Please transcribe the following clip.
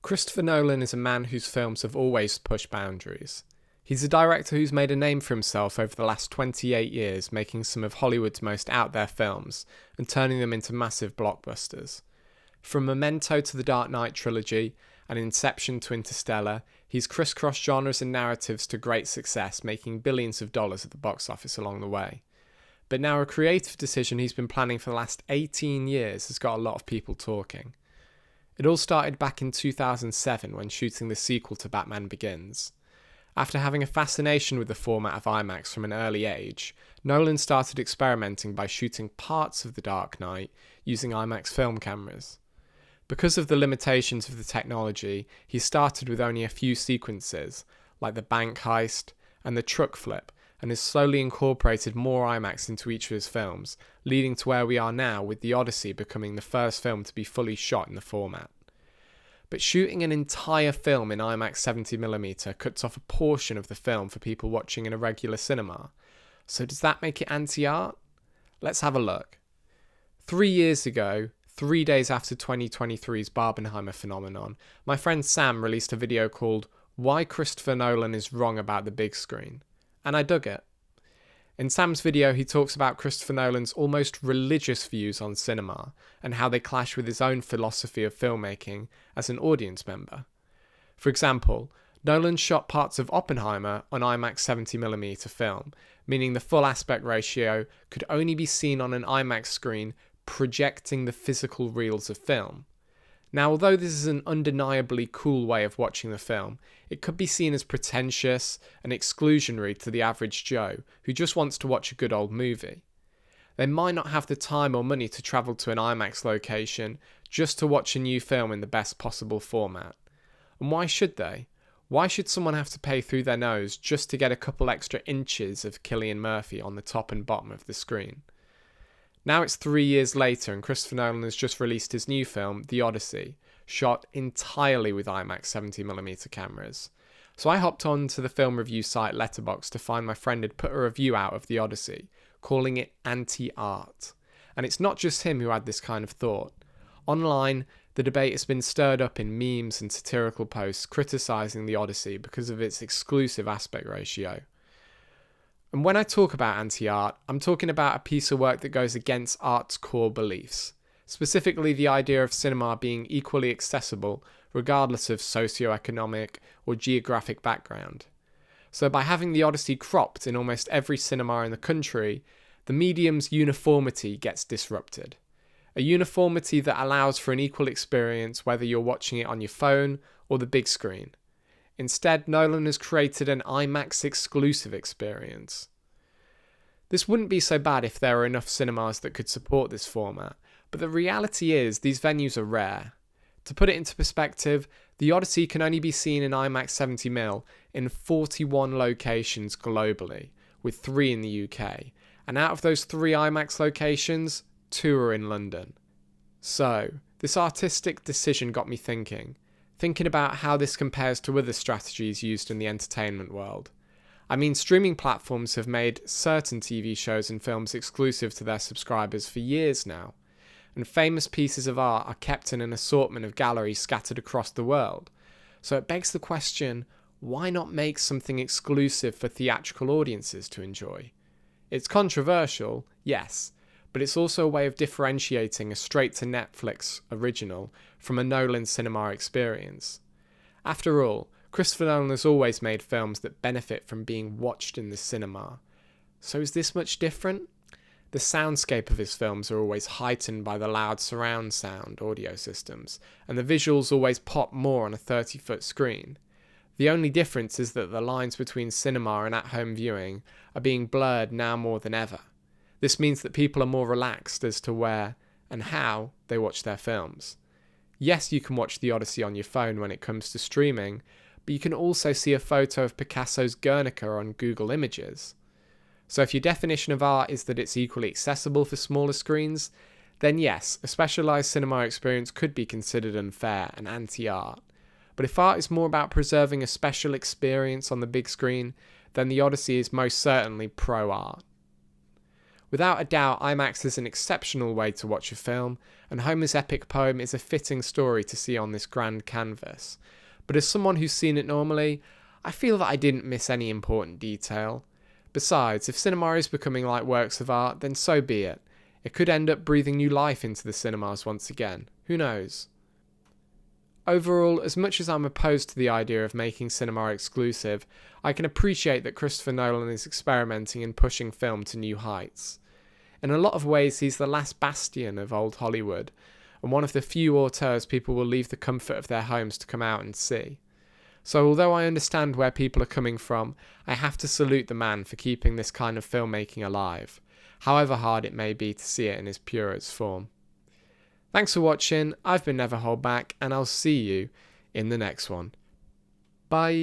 Christopher Nolan is a man whose films have always pushed boundaries. He's a director who's made a name for himself over the last 28 years, making some of Hollywood's most out-there films and turning them into massive blockbusters. From Memento to the Dark Knight trilogy and Inception to Interstellar, he's crisscrossed genres and narratives to great success, making billions of dollars at the box office along the way. But now a creative decision he's been planning for the last 18 years has got a lot of people talking. It all started back in 2007 when shooting the sequel to Batman Begins. After having a fascination with the format of IMAX from an early age, Nolan started experimenting by shooting parts of The Dark Knight using IMAX film cameras. Because of the limitations of the technology, he started with only a few sequences, like the bank heist and the truck flip, and has slowly incorporated more IMAX into each of his films, leading to where we are now with the Odyssey becoming the first film to be fully shot in the format. But shooting an entire film in IMAX 70mm cuts off a portion of the film for people watching in a regular cinema. So does that make it anti-art? Let's have a look. 3 years ago, 3 days after 2023's Barbenheimer phenomenon, my friend Sam released a video called "Why Christopher Nolan is Wrong About the Big Screen." And I dug it. In Sam's video, he talks about Christopher Nolan's almost religious views on cinema and how they clash with his own philosophy of filmmaking as an audience member. For example, Nolan shot parts of Oppenheimer on IMAX 70mm film, meaning the full aspect ratio could only be seen on an IMAX screen projecting the physical reels of film. Now, although this is an undeniably cool way of watching the film, it could be seen as pretentious and exclusionary to the average Joe who just wants to watch a good old movie. They might not have the time or money to travel to an IMAX location just to watch a new film in the best possible format. And why should they? Why should someone have to pay through their nose just to get a couple extra inches of Cillian Murphy on the top and bottom of the screen? Now it's 3 years later and Christopher Nolan has just released his new film, The Odyssey, shot entirely with IMAX 70mm cameras. So I hopped on to the film review site Letterboxd to find my friend had put a review out of The Odyssey, calling it anti-art. And it's not just him who had this kind of thought. Online, the debate has been stirred up in memes and satirical posts criticising The Odyssey because of its exclusive aspect ratio. And when I talk about anti-art, I'm talking about a piece of work that goes against art's core beliefs, specifically the idea of cinema being equally accessible regardless of socioeconomic or geographic background. So by having The Odyssey cropped in almost every cinema in the country, the medium's uniformity gets disrupted. A uniformity that allows for an equal experience whether you're watching it on your phone or the big screen. Instead, Nolan has created an IMAX exclusive experience. This wouldn't be so bad if there were enough cinemas that could support this format, but the reality is these venues are rare. To put it into perspective, The Odyssey can only be seen in IMAX 70mm in 41 locations globally, with 3 in the UK, and out of those 3 IMAX locations, 2 are in London. So, this artistic decision got me thinking about how this compares to other strategies used in the entertainment world. I mean, streaming platforms have made certain TV shows and films exclusive to their subscribers for years now, and famous pieces of art are kept in an assortment of galleries scattered across the world. So it begs the question, why not make something exclusive for theatrical audiences to enjoy? It's controversial, yes, but it's also a way of differentiating a straight-to-Netflix original from a Nolan cinema experience. After all, Christopher Nolan has always made films that benefit from being watched in the cinema. So is this much different? The soundscape of his films are always heightened by the loud surround sound audio systems, and the visuals always pop more on a 30-foot screen. The only difference is that the lines between cinema and at-home viewing are being blurred now more than ever. This means that people are more relaxed as to where and how they watch their films. Yes, you can watch The Odyssey on your phone when it comes to streaming, but you can also see a photo of Picasso's Guernica on Google Images. So if your definition of art is that it's equally accessible for smaller screens, then yes, a specialised cinema experience could be considered unfair and anti-art. But if art is more about preserving a special experience on the big screen, then The Odyssey is most certainly pro-art. Without a doubt, IMAX is an exceptional way to watch a film, and Homer's epic poem is a fitting story to see on this grand canvas. But as someone who's seen it normally, I feel that I didn't miss any important detail. Besides, if cinema is becoming like works of art, then so be it. It could end up breathing new life into the cinemas once again. Who knows? Overall, as much as I'm opposed to the idea of making cinema exclusive, I can appreciate that Christopher Nolan is experimenting and pushing film to new heights. In a lot of ways, he's the last bastion of old Hollywood, and one of the few auteurs people will leave the comfort of their homes to come out and see. So although I understand where people are coming from, I have to salute the man for keeping this kind of filmmaking alive, however hard it may be to see it in its purest form. Thanks for watching, I've been Never Hold Back, and I'll see you in the next one. Bye.